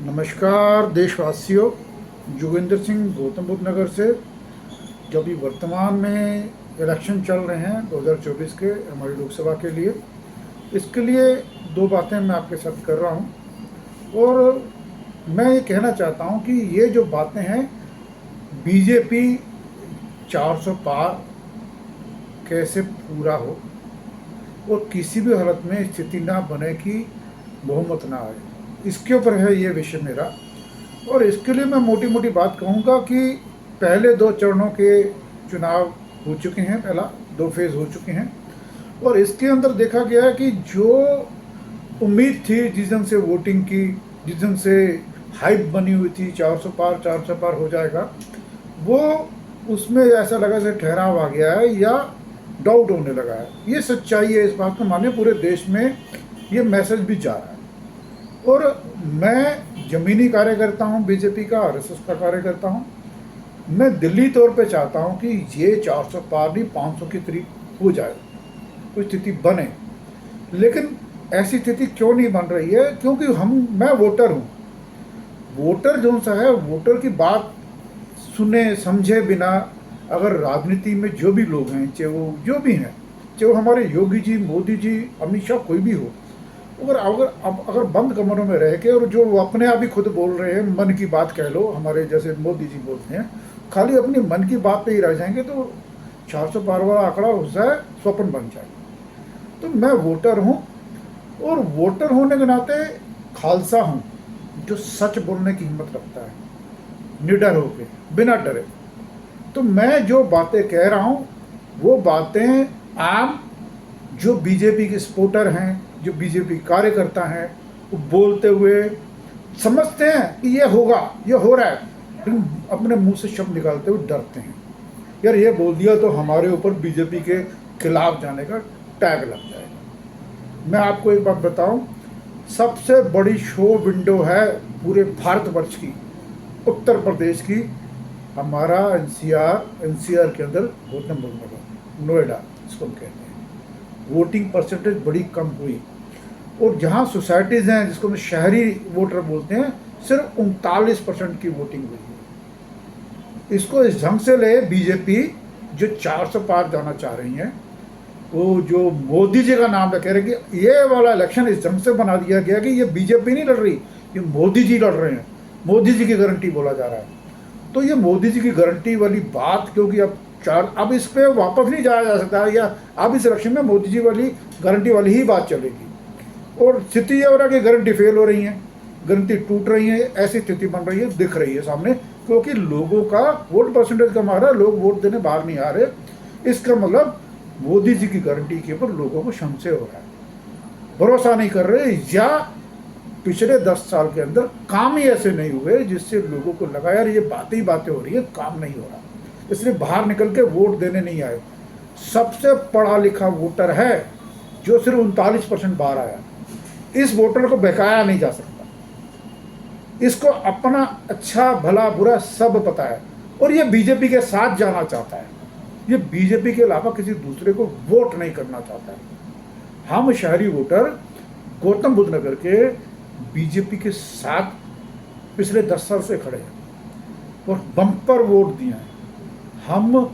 नमस्कार देशवासियों। जोगिंदर सिंह गौतम बुद्ध नगर से। जो अभी वर्तमान में इलेक्शन चल रहे हैं 2024 के हमारी लोकसभा के लिए, इसके लिए दो बातें मैं आपके साथ कर रहा हूं। और मैं ये कहना चाहता हूं कि ये जो बातें हैं, बीजेपी 400 पार कैसे पूरा हो और किसी भी हालत में स्थिति ना बने कि बहुमत ना आए, इसके ऊपर है ये विषय मेरा। और इसके लिए मैं मोटी मोटी बात कहूँगा कि पहले दो चरणों के चुनाव हो चुके हैं, पहला दो फेज़ हो चुके हैं। और इसके अंदर देखा गया है कि जो उम्मीद थी, जिस दिन से वोटिंग की, जिस दिन से हाइप बनी हुई थी 400 पार हो जाएगा, वो उसमें ऐसा लगा जैसे ठहराव आ गया है या डाउट होने लगा है। ये सच्चाई है, इस बात को माने पूरे देश में ये मैसेज भी जा रहा है। और मैं ज़मीनी कार्यकर्ता हूँ, बीजेपी का आरएसएस का कार्यकर्ता हूँ। मैं दिल्ली तौर पे चाहता हूँ कि ये 400 पार नहीं 500 के करीब हो जाए, कोई स्थिति बने। लेकिन ऐसी स्थिति क्यों नहीं बन रही है? क्योंकि मैं वोटर हूँ। वोटर जो सा है, वोटर की बात सुने समझे बिना अगर राजनीति में जो भी लोग हैं, चाहे वो जो भी हैं, चाहे वो हमारे योगी जी, मोदी जी, अमित शाह, कोई भी हो, अगर बंद कमरों में रह के और जो वो अपने आप ही खुद बोल रहे हैं, मन की बात कह लो, हमारे जैसे मोदी जी बोलते हैं, खाली अपनी मन की बात पे ही रह जाएंगे तो 400 पार वाला आंकड़ा हो जाए, स्वप्न बन जाए। तो मैं वोटर हूँ और वोटर होने के नाते खालसा हूँ जो सच बोलने की हिम्मत रखता है, निडर होके, बिना डरे। तो मैं जो बातें कह रहा हूँ वो बातें आम जो बीजेपी के सपोर्टर हैं, जो बीजेपी कार्यकर्ता हैं, वो बोलते हुए समझते हैं कि ये होगा, ये हो रहा है, लेकिन अपने मुंह से शब्द निकालते हुए डरते हैं। यार ये बोल दिया तो हमारे ऊपर बीजेपी के खिलाफ जाने का टैग लग जाएगा। मैं आपको एक बात बताऊं, सबसे बड़ी शो विंडो है पूरे भारतवर्ष की, उत्तर प्रदेश की, हमारा एनसीआर के अंदर गौतम बुद्ध नगर, नोएडा इसको हम कहते हैं। वोटिंग परसेंटेज बड़ी कम हुई। और जहाँ सोसाइटीज़ हैं जिसको हम शहरी वोटर बोलते हैं, सिर्फ 39% की वोटिंग हुई है। इसको इस ढंग से ले बीजेपी जो 400 पार जाना चाह रही हैं, वो जो मोदी जी का नाम कह रहे हैं कि ये वाला इलेक्शन इस ढंग से बना दिया गया कि ये बीजेपी नहीं लड़ रही, ये मोदी जी लड़ रहे हैं, मोदी जी की गारंटी बोला जा रहा है। तो ये मोदी जी की गारंटी वाली बात, क्योंकि अब इस पे वापस नहीं जाया जा सकता, या अब इस इलेक्शन में मोदी जी वाली गारंटी वाली ही बात चलेगी। और स्थिति ये हो रहा है कि गारंटी फेल हो रही है, गारंटी टूट रही है, ऐसी स्थिति बन रही है, दिख रही है सामने। क्योंकि लोगों का वोट परसेंटेज कम आ रहा है, लोग वोट देने बाहर नहीं आ रहे। इसका मतलब मोदी जी की गारंटी के ऊपर लोगों को संशय हो रहा है, भरोसा नहीं कर रहे, या पिछले 10 साल के अंदर काम ही ऐसे नहीं हुए जिससे लोगों को लगा यार ये बातें ही बातें हो रही है, काम नहीं हो रहा, इसलिए बाहर निकल के वोट देने नहीं आए। सबसे पढ़ा लिखा वोटर है जो सिर्फ 39% बाहर आया। इस वोटर को बहकाया नहीं जा सकता, इसको अपना अच्छा भला बुरा सब पता है और ये बीजेपी के साथ जाना चाहता है। ये बीजेपी के अलावा किसी दूसरे को वोट नहीं करना चाहता है। हम शहरी वोटर गौतम बुद्ध नगर के बीजेपी के साथ पिछले 10 साल से खड़े हैं और बम्पर वोट दिए हैं। हम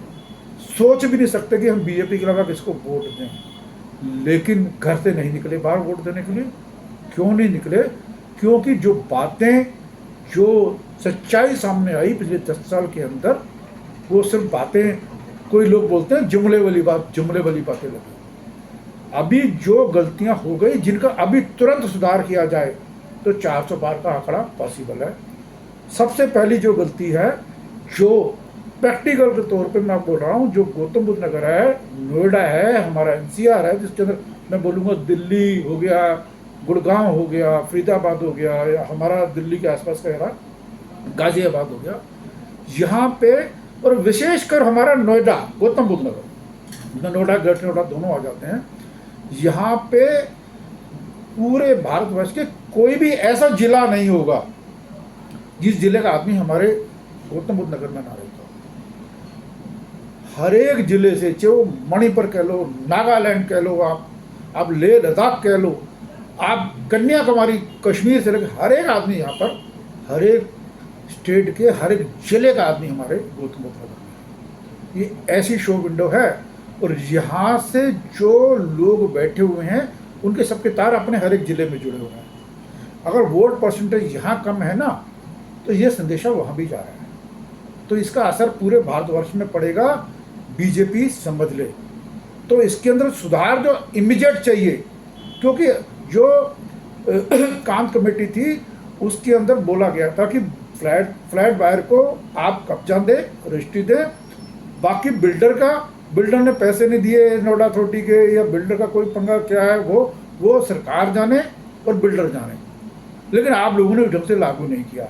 सोच भी नहीं सकते कि हम बीजेपी के अलावा किसको वोट दें, लेकिन घर से नहीं निकले बाहर वोट देने के लिए। क्यों नहीं निकले? क्योंकि जो बातें, जो सच्चाई सामने आई पिछले 10 साल के अंदर, वो सिर्फ बातें, कोई लोग बोलते हैं जुमले वाली बातें लगी। अभी जो गलतियां हो गई, जिनका अभी तुरंत सुधार किया जाए तो 400 पार का आंकड़ा पॉसिबल है। सबसे पहली जो गलती है, जो प्रैक्टिकल के तौर पे मैं बोल रहा हूँ, जो गौतम बुद्ध नगर है, नोएडा है, हमारा एनसीआर है, जिसके अंदर मैं बोलूँगा दिल्ली हो गया, गुड़गांव हो गया, फरीदाबाद हो गया, या हमारा दिल्ली के आसपास का एरा गाजियाबाद हो गया, यहाँ पे, और विशेषकर हमारा नोएडा, गौतम बुद्ध नगर, नोएडा ग्रेटर नोएडा दोनों आ जाते हैं। यहाँ पे पूरे भारतवर्ष के कोई भी ऐसा जिला नहीं होगा जिस जिले का आदमी हमारे गौतम बुद्ध नगर में ना रहता। हर एक जिले से, चाहे वो मणिपुर कह लो, नागालैंड कह लो, आप लेह लद्दाख कह लो, आप कन्याकुमारी, कश्मीर से लेकर हर एक आदमी यहाँ पर हर एक स्टेट के हर एक जिले का आदमी हमारे गौतम बुद्ध नगर में है। ये ऐसी शो विंडो है, और यहाँ से जो लोग बैठे हुए हैं उनके सबके तार अपने हर एक जिले में जुड़े हुए हैं। अगर वोट परसेंटेज यहाँ कम है ना, तो ये संदेशा वहाँ भी जा रहा है, तो इसका असर पूरे भारतवर्ष में पड़ेगा। बीजेपी समझ ले। तो इसके अंदर सुधार जो इमीडिएट चाहिए, क्योंकि जो कांत कमेटी थी उसके अंदर बोला गया था कि फ्लैट बायर को आप कब्जा दें, रजिस्ट्री दें, बाकी बिल्डर ने पैसे नहीं दिए नोएडा अथॉरिटी के, या बिल्डर का कोई पंगा क्या है वो सरकार जाने और बिल्डर जाने। लेकिन आप लोगों ने ढंग से लागू नहीं किया।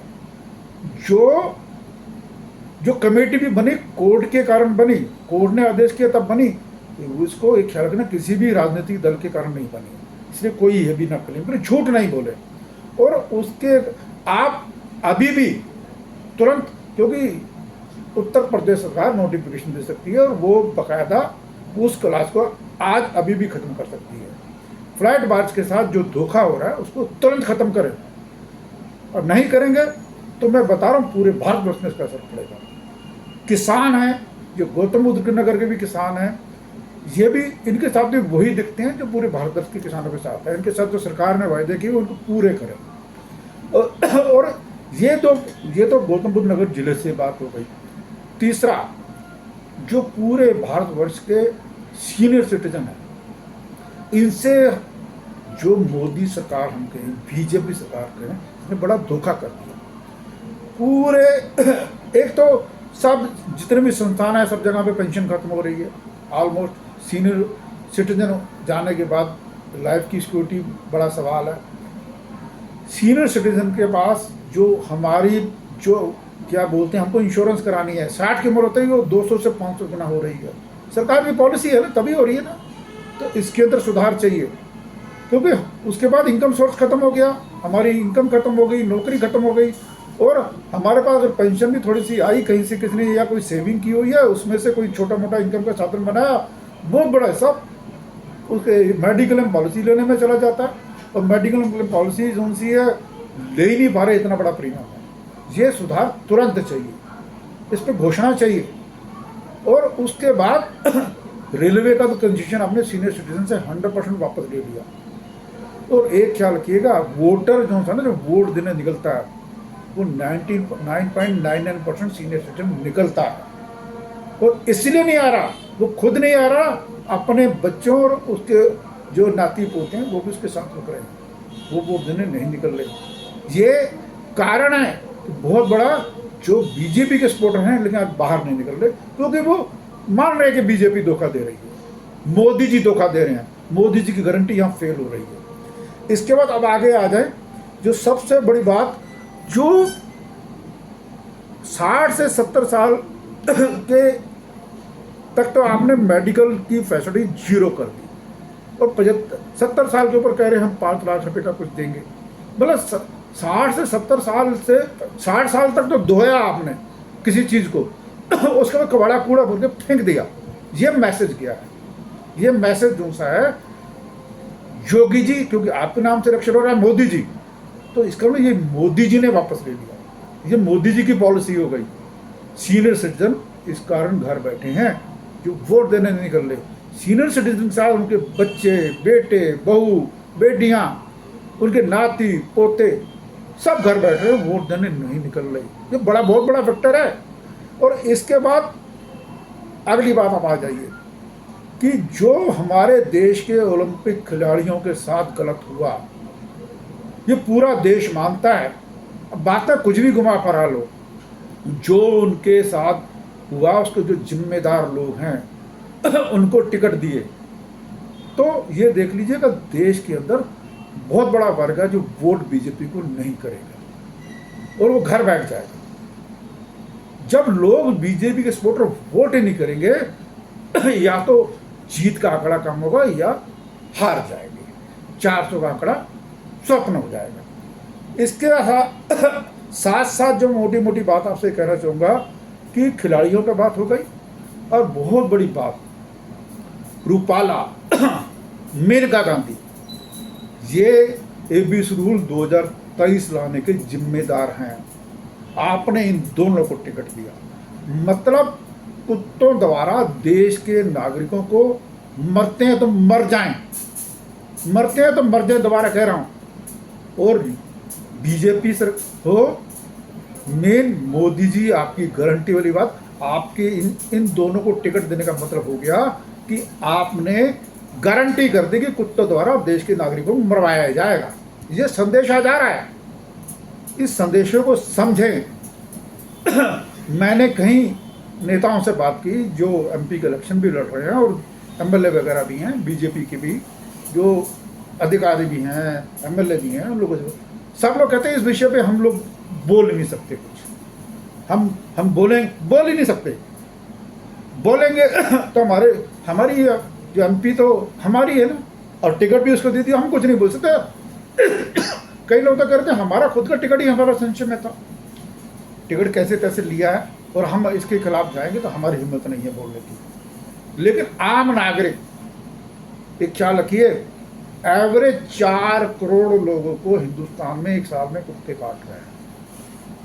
जो कमेटी भी बनी कोर्ट के कारण बनी, कोर्ट ने आदेश किया तब बनी, तो उसको एक ख्याल रखना किसी भी राजनीतिक दल के कारण नहीं बनी, इसलिए कोई ये भी ना क्लेम, झूठ नहीं बोले। और उसके आप अभी भी तुरंत, क्योंकि उत्तर प्रदेश सरकार नोटिफिकेशन दे सकती है और वो बकायदा उस क्लास को आज अभी भी खत्म कर सकती है। फ्लैट बार्स के साथ जो धोखा हो रहा है उसको तुरंत खत्म करें, और नहीं करेंगे तो मैं बता रहा हूँ पूरे भारतवर्ष में इसका असर पड़ेगा। किसान हैं जो गौतम बुद्ध नगर के भी किसान हैं, ये भी इनके साथ भी वही दिखते हैं जो पूरे भारतवर्ष के किसानों के साथ है। इनके साथ जो सरकार ने वायदे किए उनको पूरे करें। और ये तो गौतम बुद्ध नगर जिले से बात हो गई। तीसरा, जो पूरे भारतवर्ष के सीनियर सिटीजन हैं, इनसे जो मोदी सरकार हम कहें, बीजेपी सरकार कहें, इसने बड़ा धोखा कर दिया। पूरे एक तो सब जितने भी संस्थान है सब जगह पे पेंशन खत्म हो रही है ऑलमोस्ट। सीनियर सिटीजन जाने के बाद लाइफ की सिक्योरिटी बड़ा सवाल है। सीनियर सिटीजन के पास जो हमारी जो क्या बोलते हैं, हमको इंश्योरेंस करानी है, 60 की उम्र होते ही वो 200 से 500 गुना हो रही है। सरकार की पॉलिसी है ना, तभी हो रही है ना। तो इसके अंदर सुधार चाहिए, क्योंकि उसके बाद इनकम सोर्स खत्म हो गया, हमारी इनकम खत्म हो गई, नौकरी खत्म हो गई, और हमारे पास अगर पेंशन भी थोड़ी सी आई कहीं से किसी ने, या कोई सेविंग की हुई है, उसमें से कोई छोटा मोटा इनकम का साधन बनाया, बहुत बड़ा हिस्सा उसके मेडिकल पॉलिसी लेने में चला जाता है। और मेडिकल पॉलिसी जो सी है ले ही नहीं पा रहे, इतना बड़ा प्रीमियम है। ये सुधार तुरंत चाहिए, इस पर घोषणा चाहिए। और उसके बाद रेलवे का तो कंसेशन आपने सीनियर सिटीजन से 100% वापस ले लिया। और एक ख्याल रखिएगा, वोटर जो था ना, जो वोट देने निकलता है, वो 99.99% सीनियर सिटीजन निकलता है। और इसलिए नहीं आ रहा, वो खुद नहीं आ रहा, अपने बच्चों और उसके जो नाती पोते हैं वो भी उसके साथ रुक रहे हैं, वो वोट देने नहीं निकल रहे। ये कारण है कि बहुत बड़ा जो बीजेपी के सपोर्टर हैं लेकिन आज बाहर नहीं निकल रहे, क्योंकि वो मान रहे हैं कि बीजेपी धोखा दे रही है, मोदी जी धोखा दे रहे हैं, मोदी जी की गारंटी यहाँ फेल हो रही है। इसके बाद अब आगे आ जाए जो सबसे बड़ी बात, जो 60 से 70 साल के तक तो आपने मेडिकल की फैसिलिटी जीरो कर दी, और 70 साल के ऊपर कह रहे हैं हम 5 लाख रुपए का कुछ देंगे। मतलब 60 से 70 साल से 60 साल तक तो धोया आपने किसी चीज़ को, उसके बाद कबाड़ा कूड़ा बोल के फेंक दिया। ये मैसेज क्या है? ये मैसेज जो सा है योगी जी, क्योंकि आपके नाम से रक्षण हो रहा है मोदी जी, तो इसका मतलब ये मोदी जी ने वापस ले लिया, ये मोदी जी की पॉलिसी हो गई। सीनियर सिटीजन इस कारण घर बैठे हैं, जो वोट देने नहीं निकल रहे। सीनियर सिटीजन के साथ उनके बच्चे, बेटे, बहू, बेटियां, उनके नाती पोते सब घर बैठ रहे हैं, वोट देने नहीं निकल रहे। ये बहुत बड़ा फैक्टर है। और इसके बाद अगली बात आप आ जाइए कि जो हमारे देश के ओलंपिक खिलाड़ियों के साथ गलत हुआ, ये पूरा देश मानता है। अब बात है कुछ भी घुमा फिरा लो, जो उनके साथ हुआ उसके जो जिम्मेदार लोग हैं उनको टिकट दिए, तो ये देख लीजिएगा देश के अंदर बहुत बड़ा वर्ग है जो वोट बीजेपी को नहीं करेगा और वो घर बैठ जाएगा। जब लोग बीजेपी के सपोर्टर वोट ही नहीं करेंगे, या तो जीत का आंकड़ा कम होगा या हार जाएंगे, 400 का आंकड़ा स्वप्न हो जाएगा। इसके साथ साथ जो मोटी मोटी बात आपसे कहना चाहूँगा कि खिलाड़ियों की बात हो गई, और बहुत बड़ी बात रूपाला मेनका गांधी, ये एबीसी रूल 23 लाने के जिम्मेदार हैं। आपने इन दोनों को टिकट दिया, मतलब कुत्तों द्वारा देश के नागरिकों को, मरते हैं तो मर जाएं, मरते हैं तो मर जाए, दोबारा कह रहा हूं। और बीजेपी सर हो, मेन मोदी जी आपकी गारंटी वाली बात, आपके इन दोनों को टिकट देने का मतलब हो गया कि आपने गारंटी कर दी कि कुत्तों द्वारा देश के नागरिकों को मरवाया जाएगा। ये संदेश आ जा रहा है, इस संदेशों को समझें। मैंने कहीं नेताओं से बात की जो एमपी के इलेक्शन भी लड़ रहे हैं और एमएलए वगैरह भी हैं, बीजेपी के भी जो अधिकारी भी हैं, एमएलए भी हैं, उन लोगों से सब लोग कहते हैं इस विषय पे हम लोग बोल नहीं सकते कुछ, हम बोल ही नहीं सकते, बोलेंगे तो हमारी जो एमपी तो हमारी है ना, और टिकट भी उसको दे दिया, हम कुछ नहीं बोल सकते। कई लोग तो कहते हैं हमारा खुद का टिकट ही हमारा संशय में था, टिकट कैसे तैसे लिया है और हम इसके खिलाफ जाएंगे तो हमारी हिम्मत नहीं है बोलने की। लेकिन आम नागरिक एक ख्याल रखिए, एवरेज 4 करोड़ लोगों को हिंदुस्तान में एक साल में कुत्ते काट रहे हैं,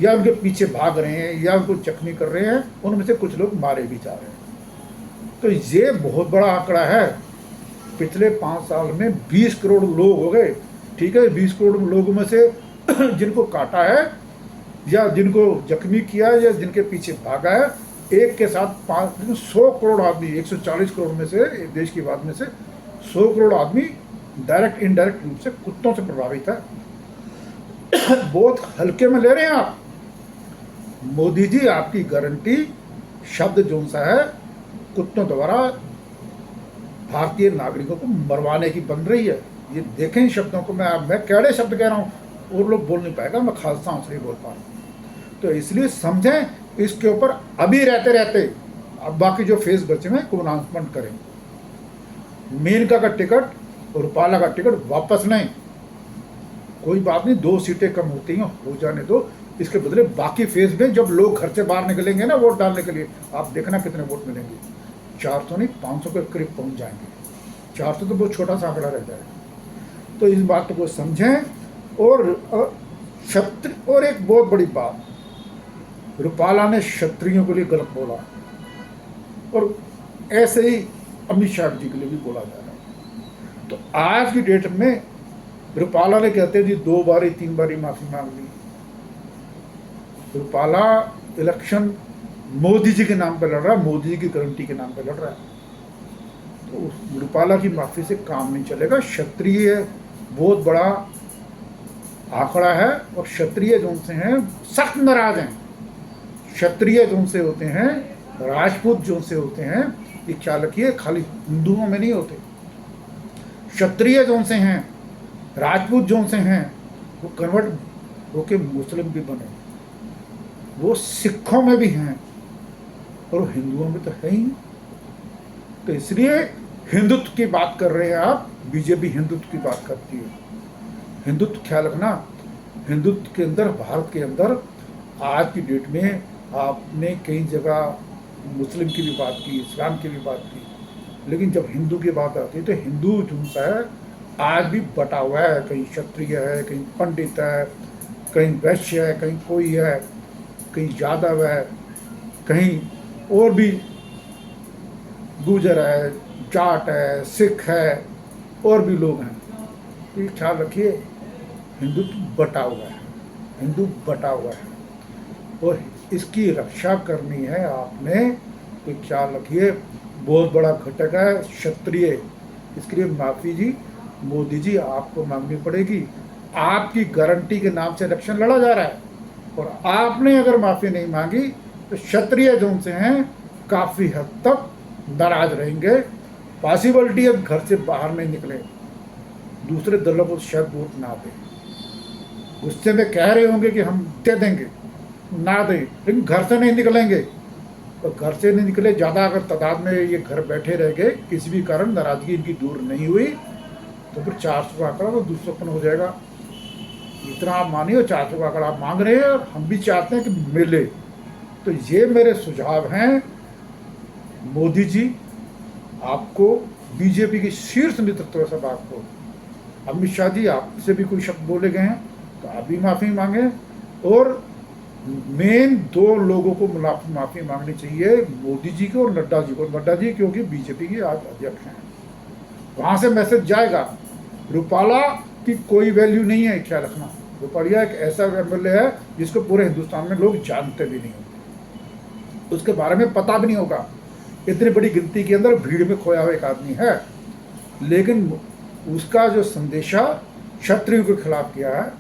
या उनके पीछे भाग रहे हैं, या उनको जख्मी कर रहे हैं, उनमें से कुछ लोग मारे भी जा रहे हैं। तो ये बहुत बड़ा आंकड़ा है। पिछले 5 साल में 20 करोड़ लोग हो गए, ठीक है, 20 करोड़ लोगों में से जिनको काटा है या जिनको जख्मी किया है या जिनके पीछे भागा है, एक के साथ 100 करोड़ आदमी, 140 करोड़ में से देश की बात में से 100 करोड़ आदमी डायरेक्ट इनडायरेक्ट रूप से कुत्तों से प्रभावित है। बहुत हल्के में ले रहे हैं आप। मोदी जी आपकी गारंटी शब्द जो सा है कुत्तों द्वारा भारतीय नागरिकों को मरवाने की बन रही है। ये देखें इन शब्दों को, मैं कैड़े शब्द कह रहा हूँ, और लोग बोल नहीं पाएगा, मैं खालसा हूँ इसलिए बोल पा रहा हूँ। तो इसलिए समझें इसके ऊपर, अभी रहते रहते अब बाकी जो फेस बचे हैं को अनाउंसमेंट करें। मेनका का टिकट और रूपाला का टिकट वापस लें, कोई बात नहीं, 2 सीटें कम होती हैं, हो जाने दो। इसके बदले बाकी फेज में जब लोग घर से बाहर निकलेंगे ना वोट डालने के लिए, आप देखना कितने वोट मिलेंगे। 400 नहीं, 500 के करीब पहुंच जाएंगे। 400 तो बहुत छोटा सा आंकड़ा रह जाएगा। तो इस बात को समझें। और एक बहुत बड़ी बात, रूपाला ने क्षत्रियों के लिए गलत बोला, और ऐसे ही अमित शाह जी के लिए भी बोला जा रहा है। तो आज की डेट में रूपाला ने कहते हैं जी 2 बारी 3 बारी माफी मांग ली। रूपाला इलेक्शन मोदी जी के नाम पर लड़ रहा है, मोदी जी की गारंटी के नाम पर लड़ रहा है। तो रूपाला की माफी से काम नहीं चलेगा। क्षत्रिय बहुत बड़ा आंकड़ा है, और क्षत्रिय जो से हैं सख्त नाराज हैं। क्षत्रिय जो से होते हैं, राजपूत जो से होते हैं, ये ख्याल रखिए खाली हिंदुओं में नहीं होते। क्षत्रिय जो से हैं, राजपूत जो से हैं, वो कन्वर्ट होके मुस्लिम भी बने, वो सिखों में भी हैं, और हिंदुओं में तो है ही। तो इसलिए हिंदुत्व की बात कर रहे हैं आप, बीजेपी हिंदुत्व की बात करती है। हिंदुत्व ख्याल रखना, हिंदुत्व के अंदर, भारत के अंदर आज की डेट में आपने कई जगह मुस्लिम की भी बात की, इस्लाम की भी बात की, लेकिन जब हिंदू की बात आती है तो हिंदू जो सा है आज भी बटा हुआ है। कहीं क्षत्रिय है, कहीं पंडित है, कहीं वैश्य है, कहीं कोई है, कहीं यादव है, कहीं और भी गुजर है, जाट है, सिख है, और भी लोग हैं। तो ये ख्याल रखिए, हिंदुत्व बटा हुआ है, हिंदू बटा हुआ है, और इसकी रक्षा करनी है आपने। तो ख्याल रखिए, बहुत बड़ा घटक है क्षत्रिय। इसके लिए माफ़ी जी मोदी जी आपको मांगनी पड़ेगी। आपकी गारंटी के नाम से इलेक्शन लड़ा जा रहा है, और आपने अगर माफ़ी नहीं मांगी तो क्षत्रिय जो से हैं काफ़ी हद तक नाराज रहेंगे। पॉसिबिलिटी है घर से बाहर नहीं निकले, दूसरे दलों को शायद वोट ना दें, गुस्से में कह रहे होंगे कि हम दे देंगे, ना दें, लेकिन घर से नहीं निकलेंगे। तो घर से नहीं निकले, ज़्यादा अगर तादाद में ये घर बैठे रह गए, किसी भी कारण नाराज़गी इनकी दूर नहीं हुई, तो फिर 400 का आंकड़ा तो 250 हो जाएगा। इतना आप मानिए, 400 का आंकड़ा आप मांग रहे हैं, और हम भी चाहते हैं कि मिले। तो ये मेरे सुझाव हैं। मोदी जी आपको, बीजेपी की शीर्ष नेतृत्व सब आपको, अमित शाह जी आपसे भी कोई शब्द बोले गए हैं तो आप भी माफ़ी मांगे। और मेन दो लोगों को माफ़ी मांगनी चाहिए, मोदी जी को और नड्डा जी को। नड्डा जी क्योंकि बीजेपी के आज अध्यक्ष हैं, वहाँ से मैसेज जाएगा रूपाला की कोई वैल्यू नहीं है, ख्याल रखना। रूपालिया एक ऐसा एमएलए है जिसको पूरे हिंदुस्तान में लोग जानते भी नहीं होंगे, उसके बारे में पता भी नहीं होगा। इतनी बड़ी गिनती के अंदर भीड़ में खोया हुआ एक आदमी है, लेकिन उसका जो संदेशा क्षत्रियों के खिलाफ किया है,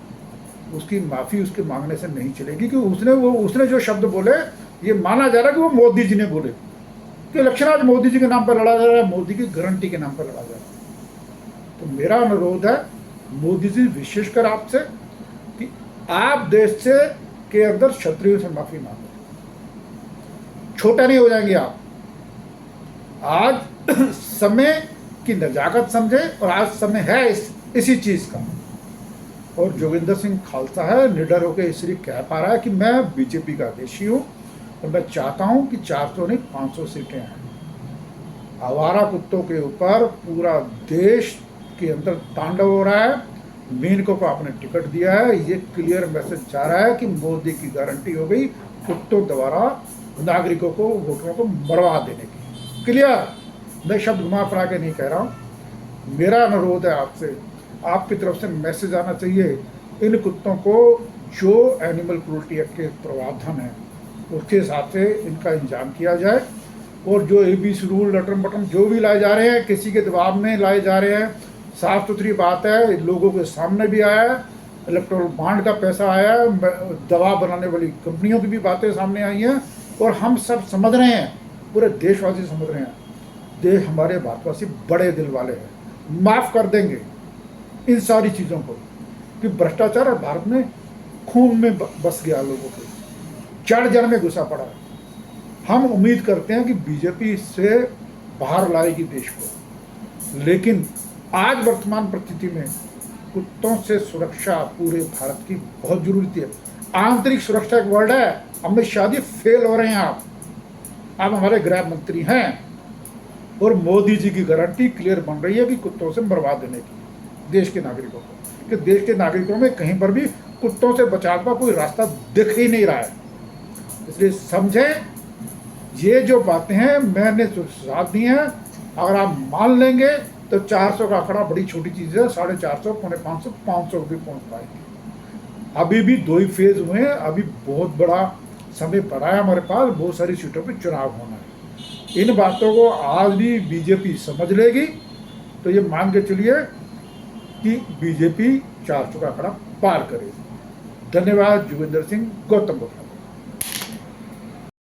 उसकी माफ़ी उसके मांगने से नहीं चलेगी। कि उसने जो शब्द बोले, ये माना जा रहा है कि वो मोदी जी ने बोले कि इलेक्शन आज मोदी जी के नाम पर लड़ा जा रहा है, मोदी की गारंटी के नाम पर लड़ा जा रहा है। तो मेरा अनुरोध है मोदी जी, विशेषकर आपसे, कि आप देश से के अंदर क्षत्रियों से माफ़ी मांगो, छोटा नहीं हो जाएंगे आप। आज समय की नजाकत समझे, और आज समय है इसी चीज़ का। और जोगिंदर सिंह खालसा है, निडर होकर इसलिए कह पा रहा है कि मैं बीजेपी का देशी हूँ और मैं चाहता हूँ कि 400 नहीं 500 सीटें हैं। आवारा कुत्तों के ऊपर पूरा देश के अंदर तांडव हो रहा है। मेनको को आपने टिकट दिया है, ये क्लियर मैसेज जा रहा है कि मोदी की गारंटी हो गई कुत्तों द्वारा नागरिकों को, वोटरों को मरवा देने की। क्लियर, मैं शब्द घुमा फिरा के नहीं कह रहा हूँ। मेरा अनुरोध है आपसे, आपकी तरफ से मैसेज आना चाहिए, इन कुत्तों को जो एनिमल क्रूल्टी एक्ट के प्रावधान है उसके हिसाब से इनका इंतजाम किया जाए। और जो एबीसी रूल लटरम बटम जो भी लाए जा रहे हैं, किसी के दबाव में लाए जा रहे हैं, साफ सुथरी बात है, लोगों के सामने भी आया है, इलेक्टोरल बॉन्ड का पैसा आया है, दवा बनाने वाली कंपनियों की भी बातें सामने आई हैं, और हम सब समझ रहे हैं, पूरे देशवासी समझ रहे हैं, देश हमारे भारतवासी बड़े दिल वाले हैं, माफ़ कर देंगे इन सारी चीज़ों को। कि भ्रष्टाचार और भारत में खून में बस गया, लोगों को जड़ जड़ में घुसा पड़ा है। हम उम्मीद करते हैं कि बीजेपी इससे बाहर लाएगी देश को, लेकिन आज वर्तमान परिस्थिति में कुत्तों से सुरक्षा पूरे भारत की बहुत जरूरत है। आंतरिक सुरक्षा एक वर्ड है, अमित शाह जी फेल हो रहे हैं आप हमारे गृह मंत्री हैं, और मोदी जी की गारंटी क्लियर बन रही है कि कुत्तों से मरवा देने की देश के नागरिकों को। कि देश के नागरिकों में कहीं पर भी कुत्तों से बचाव का कोई रास्ता दिख ही नहीं रहा है। इसलिए समझें, ये जो बातें हैं मैंने जो सुझाव दिए हैं, अगर आप मान लेंगे तो 400 का आंकड़ा बड़ी छोटी चीज़ है, 450, 550, 500 भी पहुँच पाएंगे। अभी भी 2 ही फेज हुए हैं, अभी बहुत बड़ा समय पड़ा है हमारे पास, बहुत सारी सीटों पर चुनाव होना है। इन बातों को आज भी बीजेपी समझ लेगी तो ये मान के चलिए कि बीजेपी 400 का आंकड़ा पार करेगी। धन्यवाद। जोगिंदर सिंह, गौतम बुद्ध।